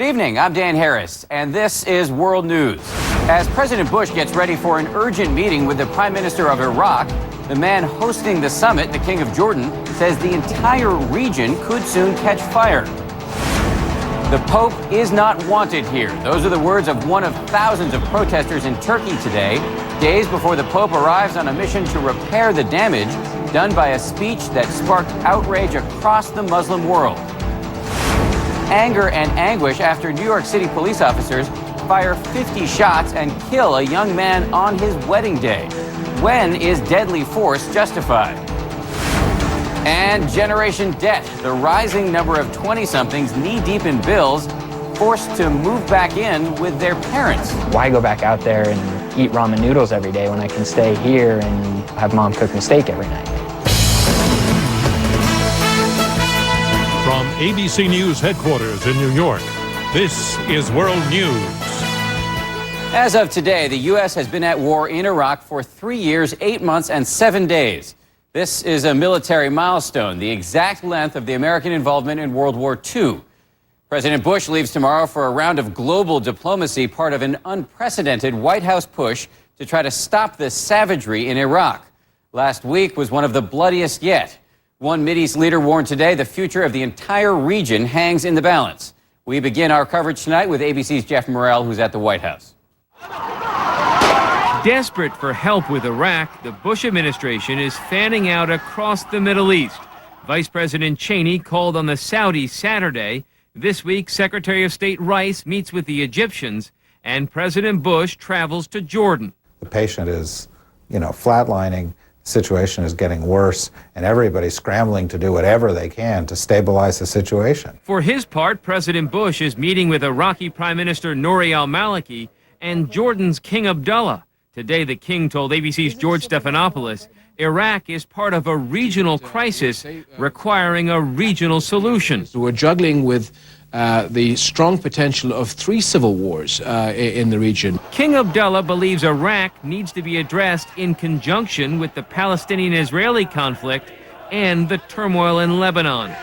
Good evening, I'm Dan Harris, and this is World News. As President Bush gets ready for an urgent meeting with the Prime Minister of Iraq, the man hosting the summit, the King of Jordan, says the entire region could soon catch fire. The Pope is not wanted here. Those are the words of one of thousands of protesters in Turkey today, days before the Pope arrives on a mission to repair the damage done by a speech that sparked outrage across the Muslim world. Anger and anguish after New York City police officers fire 50 shots and kill a young man on his wedding day. When is deadly force justified? And Generation Debt, the rising number of 20-somethings knee-deep in bills, forced to move back in with their parents. Why go back out there and eat ramen noodles every day when I can stay here and have mom cook me steak every night? From ABC News headquarters in New York, this is World News. As of today, the U.S. has been at war in Iraq for 3 years, 8 months, and 7 days. This is a military milestone, the exact length of the American involvement in World War II. President Bush leaves tomorrow for a round of global diplomacy, part of an unprecedented White House push to try to stop this savagery in Iraq. Last week was one of the bloodiest yet. One Mideast leader warned today the future of the entire region hangs in the balance. We begin our coverage tonight with ABC's Jeff Morrell, who's at the White House. Desperate for help with Iraq, the Bush administration is fanning out across the Middle East. Vice President Cheney called on the Saudis Saturday. This week, Secretary of State Rice meets with the Egyptians, and President Bush travels to Jordan. The patient is, flatlining. The situation is getting worse, and everybody's scrambling to do whatever they can to stabilize the situation. For his part, President Bush is meeting with Iraqi Prime Minister Nouri al-Maliki and Jordan's King Abdullah. Today, the king told ABC's George Stephanopoulos, Iraq is part of a regional crisis requiring a regional solution. We're juggling with the strong potential of 3 civil wars in the region. King Abdullah believes Iraq needs to be addressed in conjunction with the Palestinian-Israeli conflict and the turmoil in Lebanon.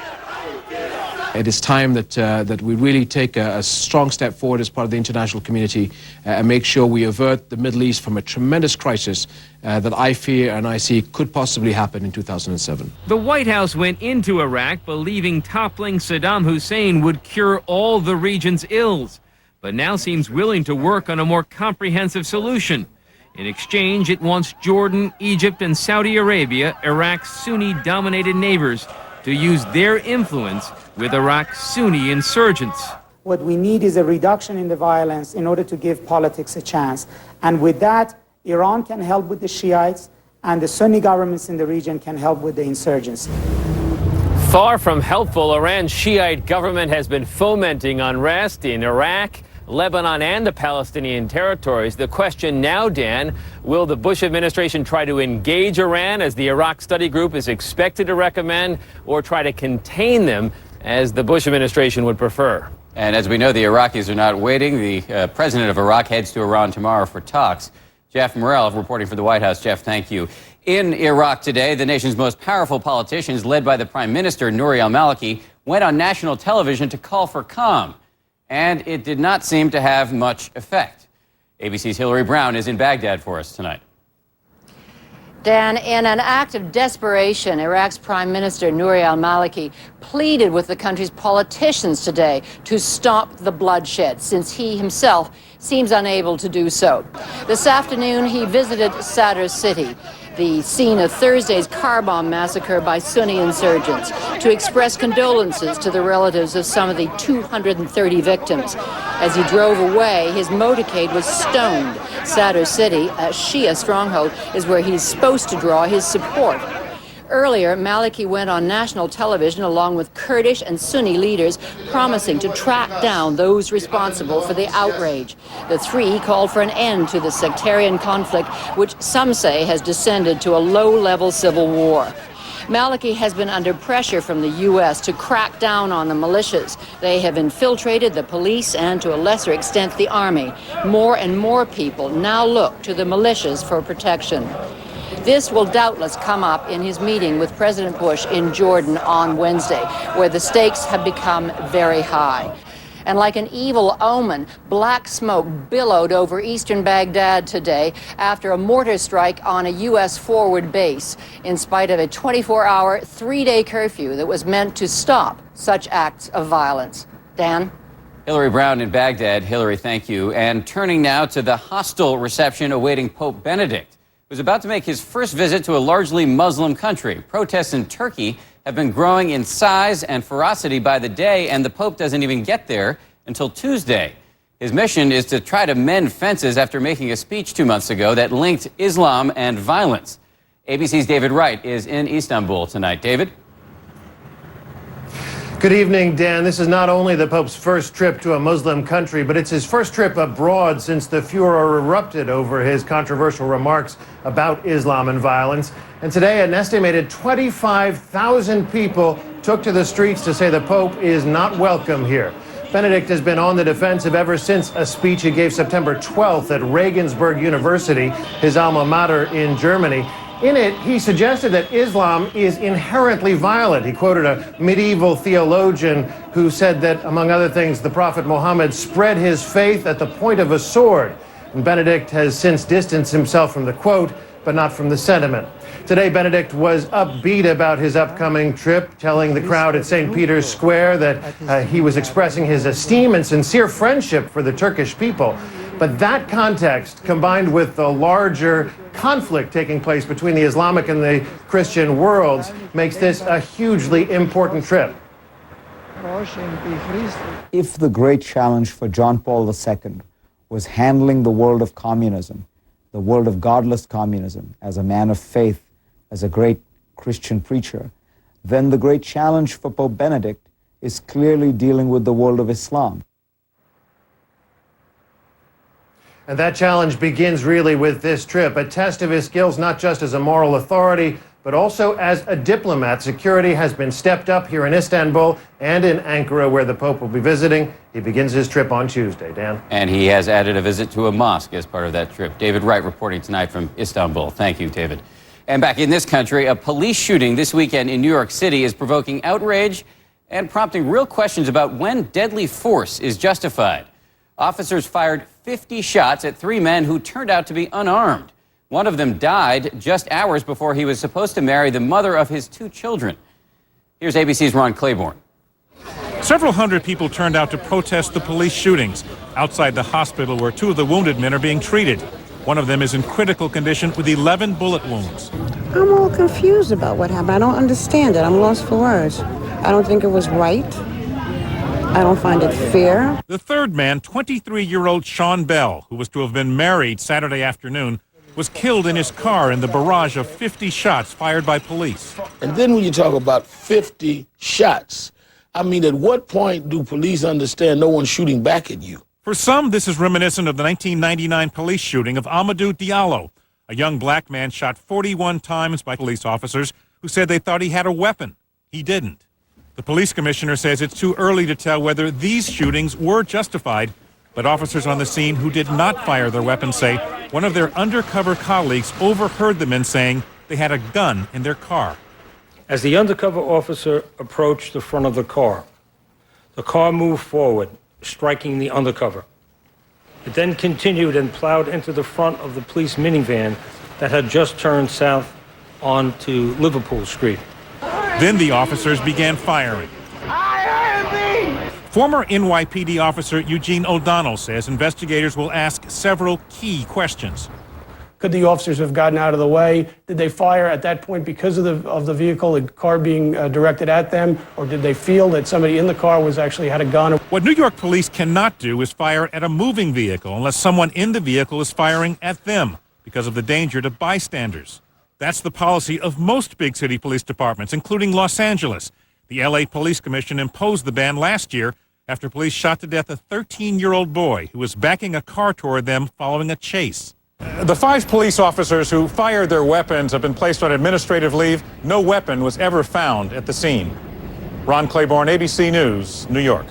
It is time that we really take a strong step forward as part of the international community and make sure we avert the Middle East from a tremendous crisis that I fear and I see could possibly happen in 2007. The White House went into Iraq believing toppling Saddam Hussein would cure all the region's ills, but now seems willing to work on a more comprehensive solution. In exchange, it wants Jordan, Egypt, and Saudi Arabia, Iraq's Sunni-dominated neighbors, to use their influence with Iraq's Sunni insurgents. What we need is a reduction in the violence in order to give politics a chance. And with that, Iran can help with the Shiites, and the Sunni governments in the region can help with the insurgency. Far from helpful, Iran's Shiite government has been fomenting unrest in Iraq, Lebanon, and the Palestinian territories. The question now, Dan, will the Bush administration try to engage Iran, as the Iraq Study Group is expected to recommend, or try to contain them, as the Bush administration would prefer? And as we know, the Iraqis are not waiting. The president of Iraq heads to Iran tomorrow for talks. Jeff Morrell reporting for the White House. Jeff, thank you. In Iraq today, the nation's most powerful politicians, led by the Prime Minister, Nouri al-Maliki, went on national television to call for calm. And it did not seem to have much effect. ABC's Hillary Brown is in Baghdad for us tonight. Dan, in an act of desperation, Iraq's Prime Minister Nouri al-Maliki pleaded with the country's politicians today to stop the bloodshed, since he himself seems unable to do so. This afternoon, he visited Sadr City, the scene of Thursday's car bomb massacre by Sunni insurgents, to express condolences to the relatives of some of the 230 victims. As he drove away, his motorcade was stoned. Sadr City, a Shia stronghold, is where he's supposed to draw his support. Earlier, Maliki went on national television along with Kurdish and Sunni leaders, promising to track down those responsible for the outrage. The three called for an end to the sectarian conflict, which some say has descended to a low-level civil war. Maliki has been under pressure from the U.S. to crack down on the militias. They have infiltrated the police and, to a lesser extent, the army. More and more people now look to the militias for protection. This will doubtless come up in his meeting with President Bush in Jordan on Wednesday, where the stakes have become very high. And like an evil omen, black smoke billowed over eastern Baghdad today after a mortar strike on a U.S. forward base, in spite of a 24-hour, 3-day curfew that was meant to stop such acts of violence. Dan? Hillary Brown in Baghdad. Hillary, thank you. And turning now to the hostile reception awaiting Pope Benedict, who is about to make his first visit to a largely Muslim country. Protests in Turkey have been growing in size and ferocity by the day, and the Pope doesn't even get there until Tuesday. His mission is to try to mend fences after making a speech 2 months ago that linked Islam and violence. ABC's David Wright is in Istanbul tonight. David? Good evening, Dan. This is not only the Pope's first trip to a Muslim country, but it's his first trip abroad since the furor erupted over his controversial remarks about Islam and violence. And today, an estimated 25,000 people took to the streets to say the Pope is not welcome here. Benedict has been on the defensive ever since a speech he gave September 12th at Regensburg University, his alma mater in Germany. In it, he suggested that Islam is inherently violent. He quoted a medieval theologian who said that, among other things, the Prophet Muhammad spread his faith at the point of a sword. And Benedict has since distanced himself from the quote, but not from the sentiment. Today, Benedict was upbeat about his upcoming trip, telling the crowd at St. Peter's Square that he was expressing his esteem and sincere friendship for the Turkish people. But that context, combined with the larger conflict taking place between the Islamic and the Christian worlds, makes this a hugely important trip. If the great challenge for John Paul II was handling the world of communism, the world of godless communism, as a man of faith, as a great Christian preacher, then the great challenge for Pope Benedict is clearly dealing with the world of Islam. And that challenge begins really with this trip, a test of his skills not just as a moral authority, but also as a diplomat. Security has been stepped up here in Istanbul and in Ankara, where the Pope will be visiting. He begins his trip on Tuesday. Dan? And he has added a visit to a mosque as part of that trip. David Wright reporting tonight from Istanbul. Thank you, David. And back in this country, a police shooting this weekend in New York City is provoking outrage and prompting real questions about when deadly force is justified. Officers fired 50 shots at 3 men who turned out to be unarmed. One of them died just hours before he was supposed to marry the mother of his 2 children. Here's ABC's Ron Claiborne. Several hundred people turned out to protest the police shootings outside the hospital where 2 of the wounded men are being treated. One of them is in critical condition with 11 bullet wounds. I'm all confused about what happened. I don't understand it. I'm lost for words. I don't think it was right. I don't find it fair. The third man, 23-year-old Sean Bell, who was to have been married Saturday afternoon, was killed in his car in the barrage of 50 shots fired by police. And then when you talk about 50 shots, I mean, at what point do police understand no one's shooting back at you? For some, this is reminiscent of the 1999 police shooting of Amadou Diallo, a young black man shot 41 times by police officers who said they thought he had a weapon. He didn't. The police commissioner says it's too early to tell whether these shootings were justified, but officers on the scene who did not fire their weapons say one of their undercover colleagues overheard the men saying they had a gun in their car. As the undercover officer approached the front of the car moved forward, striking the undercover. It then continued and plowed into the front of the police minivan that had just turned south onto Liverpool Street. Then the officers began firing. Former NYPD officer Eugene O'Donnell says investigators will ask several key questions. Could the officers have gotten out of the way? Did they fire at that point because of the vehicle, the car being directed at them? Or did they feel that somebody in the car had a gun? What New York police cannot do is fire at a moving vehicle unless someone in the vehicle is firing at them because of the danger to bystanders. That's the policy of most big city police departments, including Los Angeles. The LA Police Commission imposed the ban last year after police shot to death a 13-year-old boy who was backing a car toward them following a chase. The 5 police officers who fired their weapons have been placed on administrative leave. No weapon was ever found at the scene. Ron Claiborne, ABC News, New York.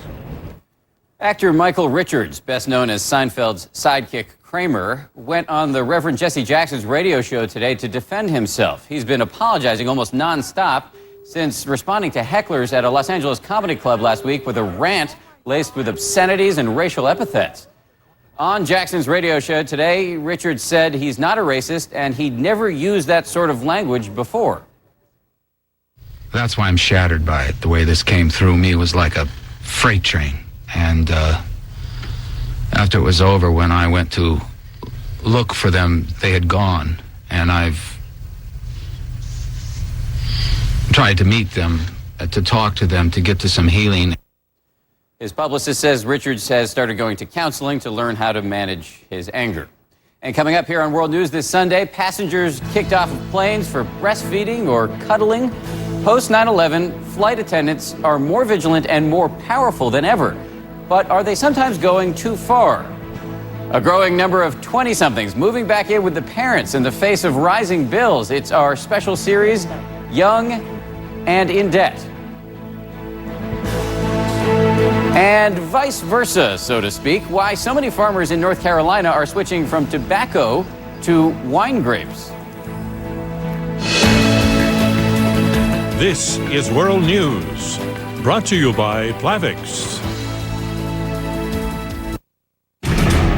Actor Michael Richards, best known as Seinfeld's sidekick Kramer, went on the Reverend Jesse Jackson's radio show today to defend himself. He's been apologizing almost nonstop since responding to hecklers at a Los Angeles comedy club last week with a rant laced with obscenities and racial epithets. On Jackson's radio show today, Richards said he's not a racist and he'd never used that sort of language before. That's why I'm shattered by it. The way this came through me was like a freight train. And after it was over, when I went to look for them, they had gone. And I've tried to meet them, to talk to them, to get to some healing. His publicist says Richards has started going to counseling to learn how to manage his anger. And coming up here on World News this Sunday, passengers kicked off of planes for breastfeeding or cuddling. Post 9/11, flight attendants are more vigilant and more powerful than ever. But are they sometimes going too far? A growing number of 20-somethings moving back in with the parents in the face of rising bills. It's our special series, Young and in Debt. And vice versa, so to speak, why so many farmers in North Carolina are switching from tobacco to wine grapes. This is World News, brought to you by Plavix.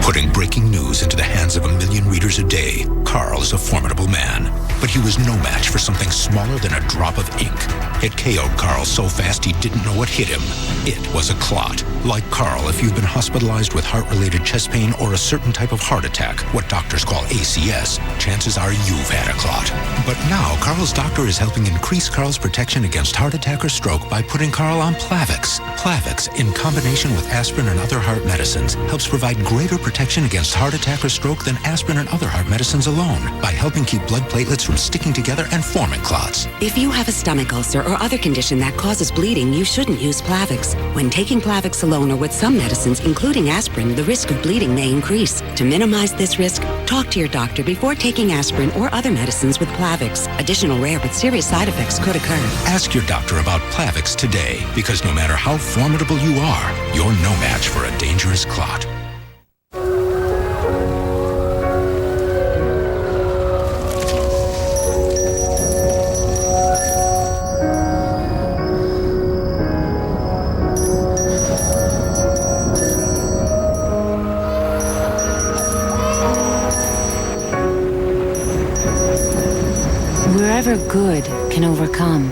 Putting breaking news into the hands of 1 million readers a day, Carl is a formidable man. But he was no match for something smaller than a drop of ink. It KO'd Carl so fast he didn't know what hit him. It was a clot. Like Carl, if you've been hospitalized with heart-related chest pain or a certain type of heart attack, what doctors call ACS, chances are you've had a clot. But now, Carl's doctor is helping increase Carl's protection against heart attack or stroke by putting Carl on Plavix. Plavix, in combination with aspirin and other heart medicines, helps provide greater protection against heart attack or stroke than aspirin and other heart medicines alone by helping keep blood platelets from sticking together and forming clots. If you have a stomach ulcer or other condition that causes bleeding, you shouldn't use Plavix. When taking Plavix alone or with some medicines, including aspirin, the risk of bleeding may increase. To minimize this risk, talk to your doctor before taking aspirin or other medicines with Plavix. Additional rare but serious side effects could occur. Ask your doctor about Plavix today, because no matter how formidable you are, you're no match for a dangerous clot. Wherever good can overcome,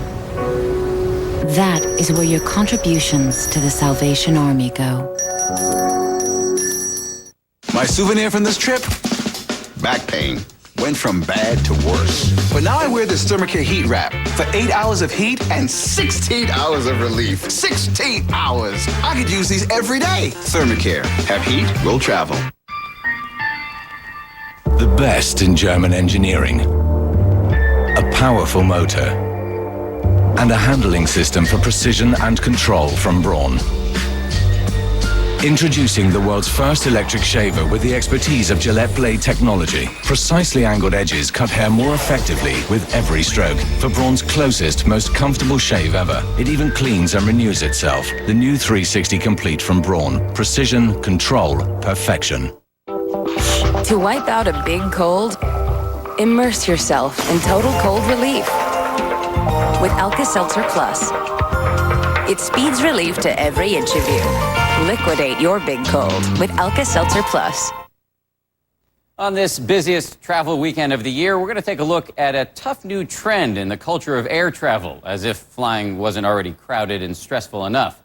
that is where your contributions to the Salvation Army go. My souvenir from this trip? Back pain. Went from bad to worse. But now I wear this Thermacare heat wrap for 8 hours of heat and 16 hours of relief. 16 hours! I could use these every day. Thermacare. Have heat, will travel. The best in German engineering. A powerful motor. And a handling system for precision and control from Braun. Introducing the world's first electric shaver with the expertise of Gillette blade technology. Precisely angled edges cut hair more effectively with every stroke. For Braun's closest, most comfortable shave ever. It even cleans and renews itself. The new 360 Complete from Braun. Precision, control, perfection. To wipe out a big cold, immerse yourself in total cold relief with Alka-Seltzer Plus. It speeds relief to every inch of you. Liquidate your big cold with Alka-Seltzer Plus. On this busiest travel weekend of the year, we're going to take a look at a tough new trend in the culture of air travel, as if flying wasn't already crowded and stressful enough.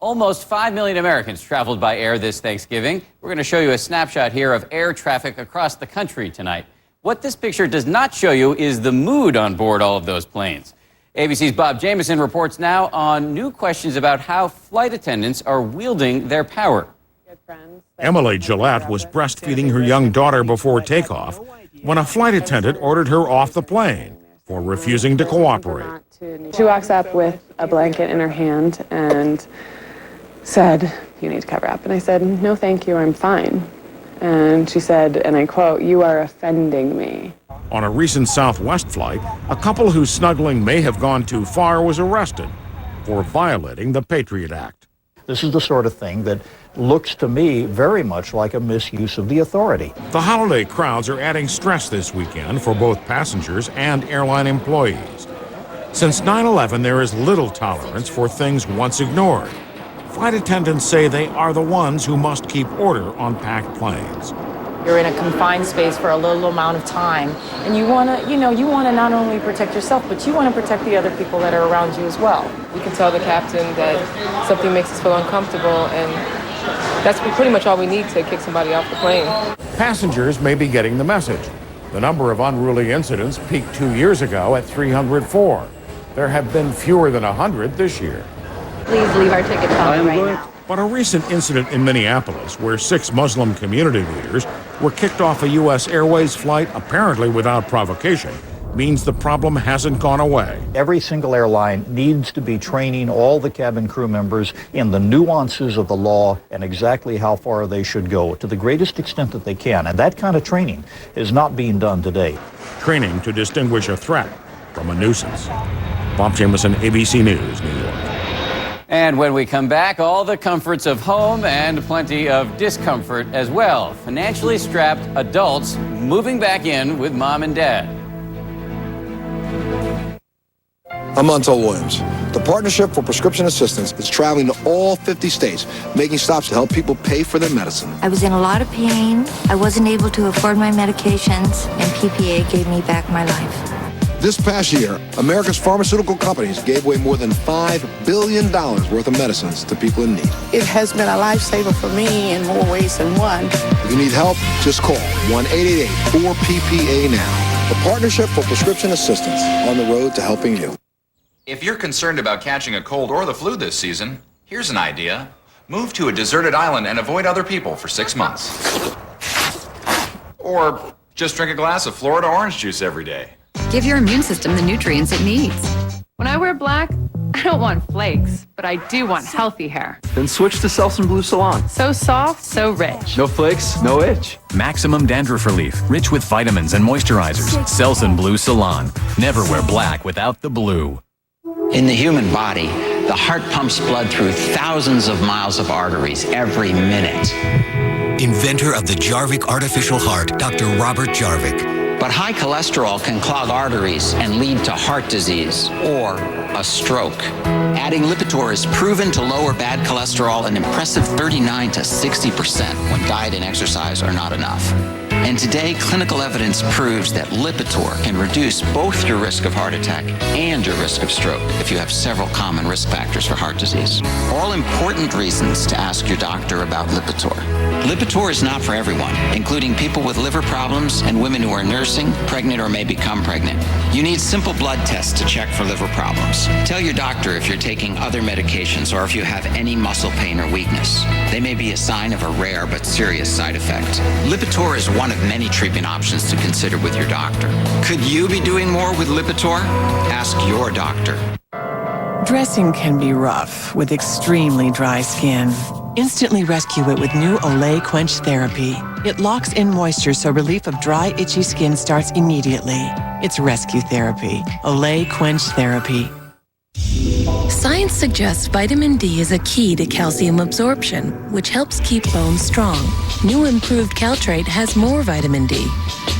Almost 5 million Americans traveled by air this Thanksgiving. We're going to show you a snapshot here of air traffic across the country tonight. What this picture does not show you is the mood on board all of those planes. ABC's Bob Jameson reports now on new questions about how flight attendants are wielding their power. Emily Gillette was breastfeeding her young daughter before takeoff when a flight attendant ordered her off the plane for refusing to cooperate. She walks up with a blanket in her hand and said, "You need to cover up." And I said, "No, thank you, I'm fine." And she said, and I quote, "You are offending me." On a recent Southwest flight, a couple whose snuggling may have gone too far was arrested for violating the Patriot Act. This is the sort of thing that looks to me very much like a misuse of the authority. The holiday crowds are adding stress this weekend for both passengers and airline employees. Since 9/11, there is little tolerance for things once ignored. flight attendants say they are the ones who must keep order on packed planes. You're in a confined space for a little amount of time, and you want to not only protect yourself, but you want to protect the other people that are around you as well. You can tell the captain that something makes us feel uncomfortable, and that's pretty much all we need to kick somebody off the plane. Passengers may be getting the message. The number of unruly incidents peaked 2 years ago at 304. There have been fewer than 100 this year. Please leave our ticket counter right now. But a recent incident in Minneapolis, where 6 Muslim community leaders were kicked off a U.S. Airways flight apparently without provocation, means the problem hasn't gone away. Every single airline needs to be training all the cabin crew members in the nuances of the law and exactly how far they should go to the greatest extent that they can. And that kind of training is not being done today. Training to distinguish a threat from a nuisance. Bob Jameson, ABC News, New York. And when we come back, all the comforts of home and plenty of discomfort as well. Financially strapped adults moving back in with mom and dad. I'm Montel Williams. The Partnership for Prescription Assistance is traveling to all 50 states, making stops to help people pay for their medicine. I was in a lot of pain. I wasn't able to afford my medications, and PPA gave me back my life. This past year, America's pharmaceutical companies gave away more than $5 billion worth of medicines to people in need. It has been a lifesaver for me in more ways than one. If you need help, just call 1-888-4PPA now. The Partnership for Prescription Assistance, on the road to helping you. If you're concerned about catching a cold or the flu this season, here's an idea. Move to a deserted island and avoid other people for 6 months. Or just drink a glass of Florida orange juice every day. Give your immune system the nutrients it needs. When I wear black, I don't want flakes, but I do want healthy hair. Then switch to Selsun Blue Salon. So soft, so rich. No flakes, no itch. Maximum dandruff relief, rich with vitamins and moisturizers. Selsun Blue Salon. Never wear black without the blue. In the human body, the heart pumps blood through thousands of miles of arteries every minute. Inventor of the Jarvik artificial heart, Dr. Robert Jarvik. But high cholesterol can clog arteries and lead to heart disease or a stroke. Adding Lipitor is proven to lower bad cholesterol an impressive 39 to 60% when diet and exercise are not enough. And today, clinical evidence proves that Lipitor can reduce both your risk of heart attack and your risk of stroke if you have several common risk factors for heart disease. All important reasons to ask your doctor about Lipitor. Lipitor is not for everyone, including people with liver problems and women who are nursing, pregnant, or may become pregnant. You need simple blood tests to check for liver problems. Tell your doctor if you're taking other medications or if you have any muscle pain or weakness. They may be a sign of a rare but serious side effect. Lipitor is one of many treatment options to consider with your doctor. Could you be doing more with Lipitor? Ask your doctor. Dressing can be rough with extremely dry skin. Instantly rescue it with new Olay Quench Therapy. It locks in moisture so relief of dry, itchy skin starts immediately. It's rescue therapy. Olay Quench Therapy. Science suggests vitamin D is a key to calcium absorption, which helps keep bones strong. New improved Caltrate has more vitamin D.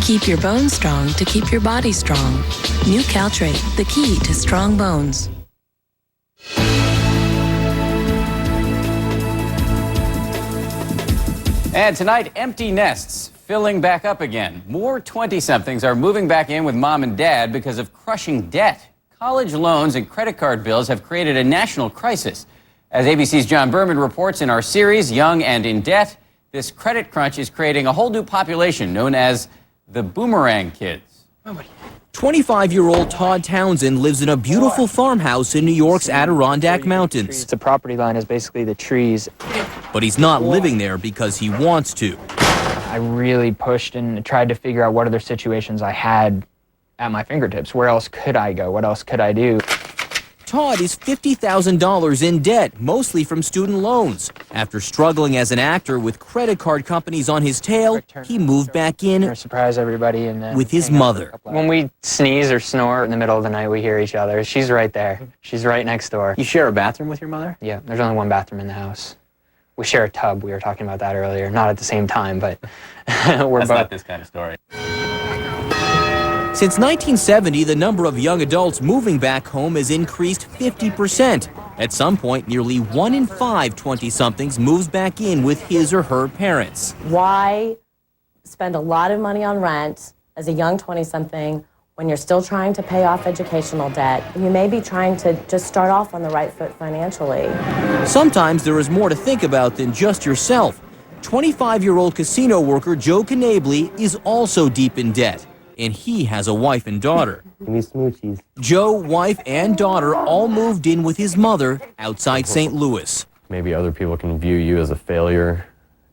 Keep your bones strong to keep your body strong. New Caltrate, the key to strong bones. And tonight, empty nests filling back up again. More 20-somethings are moving back in with mom and dad because of crushing debt. College loans and credit card bills have created a national crisis. As ABC's John Berman reports in our series, Young and in Debt, this credit crunch is creating a whole new population known as the boomerang kids. 25-year-old Todd Townsend lives in a beautiful farmhouse in New York's Adirondack Mountains. The property line is basically the trees. But he's not living there because he wants to. I really pushed and tried to figure out what other situations I had at my fingertips. Where else could I go? What else could I do? Todd is $50,000 in debt, mostly from student loans. After struggling as an actor with credit card companies on his tail, he moved back in surprise everybody and with his mother. When we sneeze or snore in the middle of the night, we hear each other. She's right there. She's right next door. You share a bathroom with your mother? Yeah, there's only one bathroom in the house. We share a tub. We were talking about that earlier. Not at the same time, but we're That's both. not this kind of story. Since 1970, the number of young adults moving back home has increased 50%. At some point, nearly 1 in 5 20-somethings moves back in with his or her parents. Why spend a lot of money on rent as a young 20-something when you're still trying to pay off educational debt? You may be trying to just start off on the right foot financially. Sometimes there is more to think about than just yourself. 25-year-old casino worker Joe Canably is also deep in debt, and he has a wife and daughter. Joe, wife, and daughter all moved in with his mother outside St. Louis. Maybe other people can view you as a failure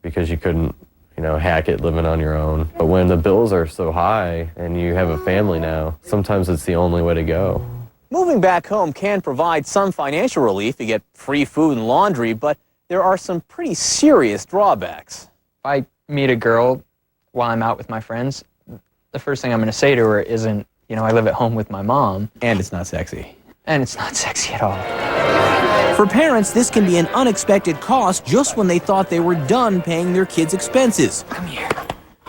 because you couldn't, hack it living on your own. But when the bills are so high and you have a family now, sometimes it's the only way to go. Moving back home can provide some financial relief. You get free food and laundry, but there are some pretty serious drawbacks. If I meet a girl while I'm out with my friends, the first thing I'm going to say to her isn't, I live at home with my mom. And it's not sexy. And it's not sexy at all. For parents, this can be an unexpected cost just when they thought they were done paying their kids' expenses. Come here.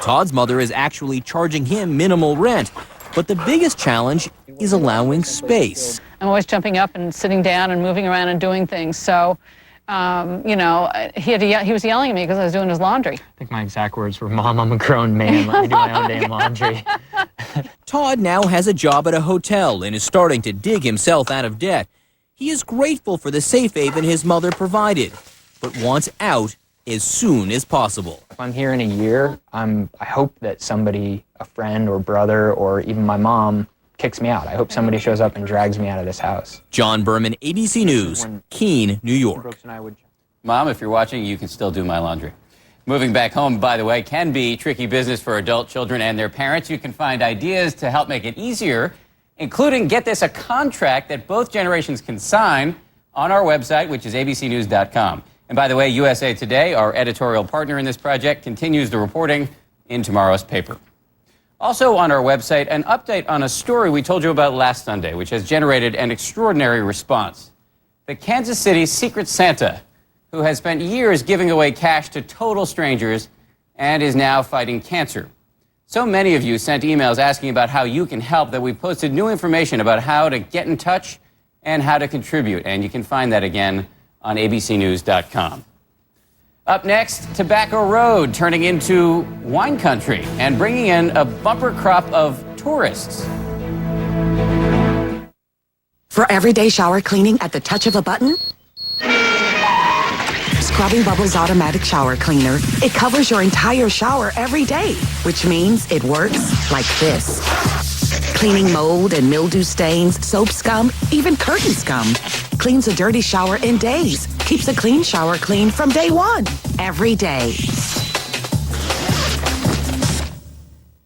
Todd's mother is actually charging him minimal rent, but the biggest challenge is allowing space. I'm always jumping up and sitting down and moving around and doing things, so he was yelling at me because I was doing his laundry. I think my exact words were, "Mom, I'm a grown man. Let me do my own damn laundry." Todd now has a job at a hotel and is starting to dig himself out of debt. He is grateful for the safe haven his mother provided, but wants out as soon as possible. If I'm here in a year, I hope that somebody, a friend or brother or even my mom, kicks me out. I hope somebody shows up and drags me out of this house. John Berman, ABC News, Keene, New York. Mom, if you're watching, you can still do my laundry. Moving back home, by the way, can be tricky business for adult children and their parents. You can find ideas to help make it easier, including, get this, a contract that both generations can sign on our website, which is abcnews.com. And by the way, USA Today, our editorial partner in this project, continues the reporting in tomorrow's paper. Also on our website, an update on a story we told you about last Sunday, which has generated an extraordinary response. The Kansas City Secret Santa, who has spent years giving away cash to total strangers and is now fighting cancer. So many of you sent emails asking about how you can help that we posted new information about how to get in touch and how to contribute. And you can find that again on abcnews.com. Up next, Tobacco Road turning into wine country and bringing in a bumper crop of tourists. For everyday shower cleaning at the touch of a button, Scrubbing Bubbles Automatic Shower Cleaner. It covers your entire shower every day, which means it works like this. Cleaning mold and mildew stains, soap scum, even curtain scum. Cleans a dirty shower in days. Keeps a clean shower clean from day one, every day.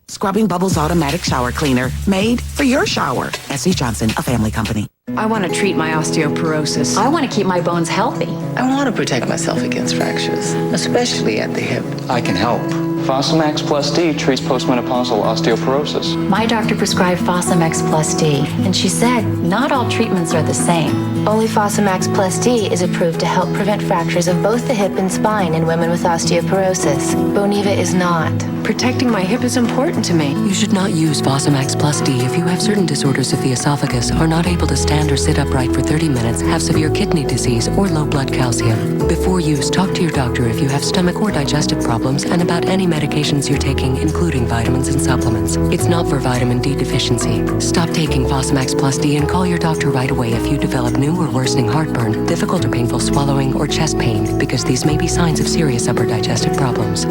Scrubbing Bubbles Automatic Shower Cleaner, made for your shower. S.C. Johnson, a family company. I want to treat my osteoporosis. I want to keep my bones healthy. I want to protect myself against fractures, especially at the hip. I can help. Fosamax Plus D treats postmenopausal osteoporosis. My doctor prescribed Fosamax Plus D, and she said not all treatments are the same. Only Fosamax Plus D is approved to help prevent fractures of both the hip and spine in women with osteoporosis. Boniva is not. Protecting my hip is important to me. You should not use Fosamax Plus D if you have certain disorders of the esophagus, are not able to stand or sit upright for 30 minutes, have severe kidney disease, or low blood calcium. Before use, talk to your doctor if you have stomach or digestive problems and about any medications you're taking, including vitamins and supplements. It's not for vitamin D deficiency. Stop taking Fosamax Plus D and call your doctor right away if you develop new or worsening heartburn, difficult or painful swallowing, or chest pain, because these may be signs of serious upper digestive problems.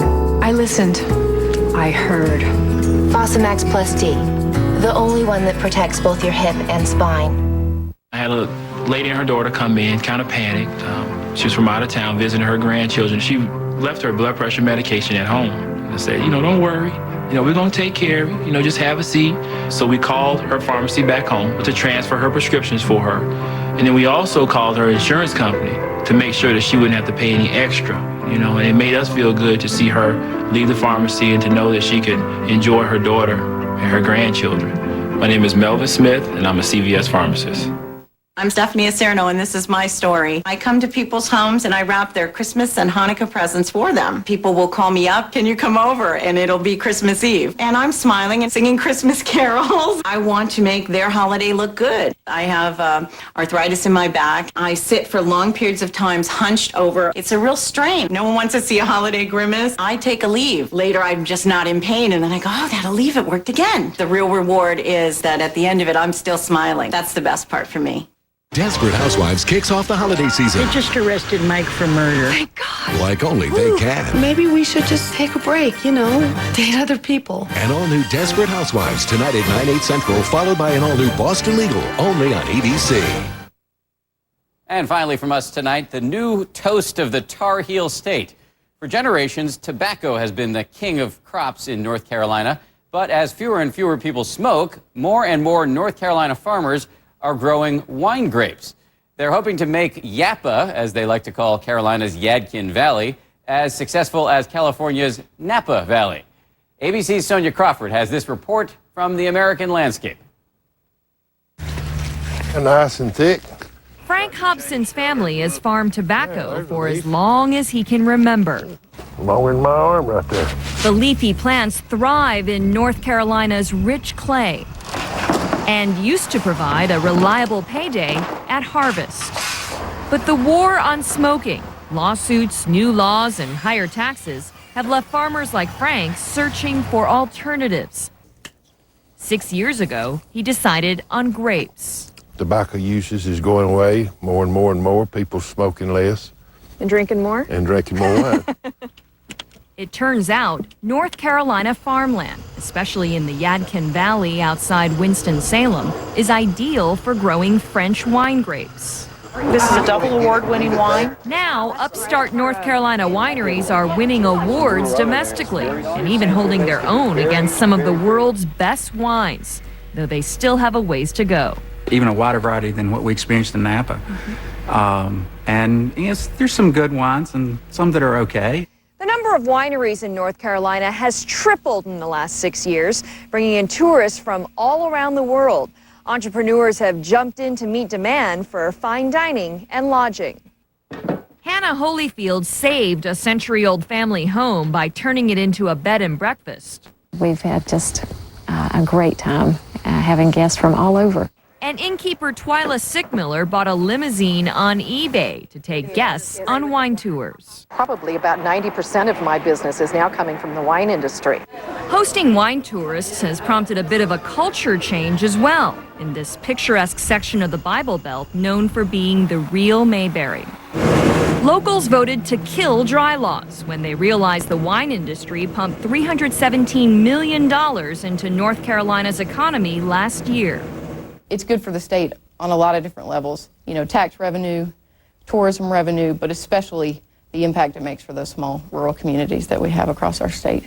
I listened. I heard. Fosamax Plus D, the only one that protects both your hip and spine. I had a lady and her daughter come in, kind of panicked. She was from out of town visiting her grandchildren. She left her blood pressure medication at home. I said, don't worry. We're going to take care of you. Just have a seat. So we called her pharmacy back home to transfer her prescriptions for her. And then we also called her insurance company to make sure that she wouldn't have to pay any extra. And it made us feel good to see her leave the pharmacy and to know that she could enjoy her daughter and her grandchildren. My name is Melvin Smith, and I'm a CVS pharmacist. I'm Stephanie Acerno, and this is my story. I come to people's homes and I wrap their Christmas and Hanukkah presents for them. People will call me up, can you come over? And it'll be Christmas Eve. And I'm smiling and singing Christmas carols. I want to make their holiday look good. I have arthritis in my back. I sit for long periods of times hunched over. It's a real strain. No one wants to see a holiday grimace. I take a leave. Later, I'm just not in pain. And then I go, oh, that'll leave. It worked again. The real reward is that at the end of it, I'm still smiling. That's the best part for me. Desperate Housewives kicks off the holiday season. They just arrested Mike for murder. Thank God. Like only they can. Maybe we should just take a break, date other people. An all-new Desperate Housewives tonight at 9, 8 Central, followed by an all-new Boston Legal, only on ABC. And finally from us tonight, the new toast of the Tar Heel State. For generations, tobacco has been the king of crops in North Carolina. But as fewer and fewer people smoke, more and more North Carolina farmers are growing wine grapes. They're hoping to make Yapa, as they like to call Carolina's Yadkin Valley, as successful as California's Napa Valley. ABC's Sonia Crawford has this report from the American landscape. Nice and thick. Frank Hobson's family has farmed tobacco for as long as he can remember. Longer than my arm right there. The leafy plants thrive in North Carolina's rich clay and used to provide a reliable payday at harvest. But the war on smoking, lawsuits, new laws, and higher taxes have left farmers like Frank searching for alternatives. 6 years ago, he decided on grapes. Tobacco usage is going away more and more and more. People smoking less. And drinking more? And drinking more wine. It turns out North Carolina farmland, especially in the Yadkin Valley outside Winston-Salem, is ideal for growing French wine grapes. This is a double award-winning wine. Now, upstart North Carolina wineries are winning awards domestically and even holding their own against some of the world's best wines, though they still have a ways to go. Even a wider variety than what we experienced in Napa. And yes, there's some good wines and some that are okay. The number of wineries in North Carolina has tripled in the last 6 years, bringing in tourists from all around the world. Entrepreneurs have jumped in to meet demand for fine dining and lodging. Hannah Holyfield saved a century-old family home by turning it into a bed and breakfast. We've had just a great time having guests from all over. And innkeeper Twyla Sickmiller bought a limousine on eBay to take guests on wine tours. Probably about 90% of my business is now coming from the wine industry. Hosting wine tourists has prompted a bit of a culture change as well in this picturesque section of the Bible Belt known for being the real Mayberry. Locals voted to kill dry laws when they realized the wine industry pumped $317 million into North Carolina's economy last year. It's good for the state on a lot of different levels. Tax revenue, tourism revenue, but especially the impact it makes for those small rural communities that we have across our state.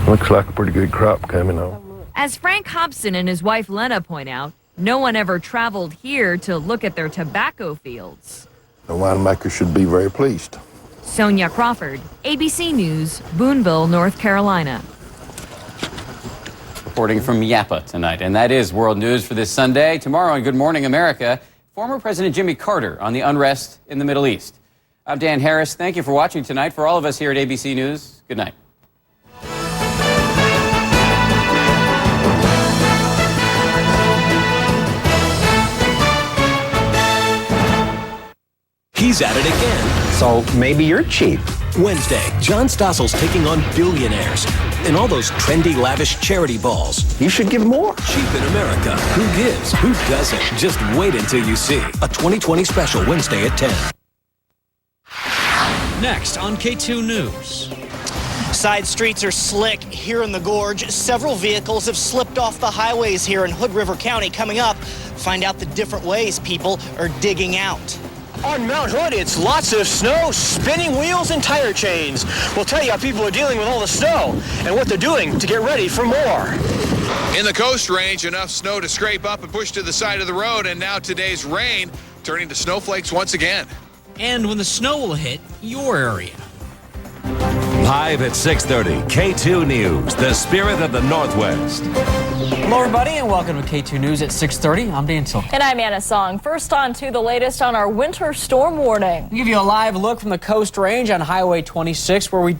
Looks like a pretty good crop coming on. As Frank Hobson and his wife Lena point out, no one ever traveled here to look at their tobacco fields. The winemaker should be very pleased. Sonia Crawford, ABC News, Boonville, North Carolina. Reporting from Yapa tonight. And that is World News for this Sunday. Tomorrow on Good Morning America, former President Jimmy Carter on the unrest in the Middle East. I'm Dan Harris. Thank you for watching tonight. For all of us here at ABC News, good night. He's at it again. So maybe you're cheap. Wednesday, John Stossel's taking on billionaires and all those trendy, lavish charity balls. You should give more. Cheap in America. Who gives? Who doesn't? Just wait until you see. A 2020 special Wednesday at 10. Next on K2 News. Side streets are slick here in the gorge. Several vehicles have slipped off the highways here in Hood River County. Coming up, find out the different ways people are digging out. On Mount Hood, it's lots of snow, spinning wheels, and tire chains. We'll tell you how people are dealing with all the snow and what they're doing to get ready for more. In the Coast Range, enough snow to scrape up and push to the side of the road, and now today's rain turning to snowflakes once again. And when the snow will hit your area. Live at 6:30, K2 News, the spirit of the Northwest. Hello, everybody, and welcome to K2 News at 6:30. I'm Dan Silk. And I'm Anna Song. First on to the latest on our winter storm warning. We'll give you a live look from the Coast Range on Highway 26, where we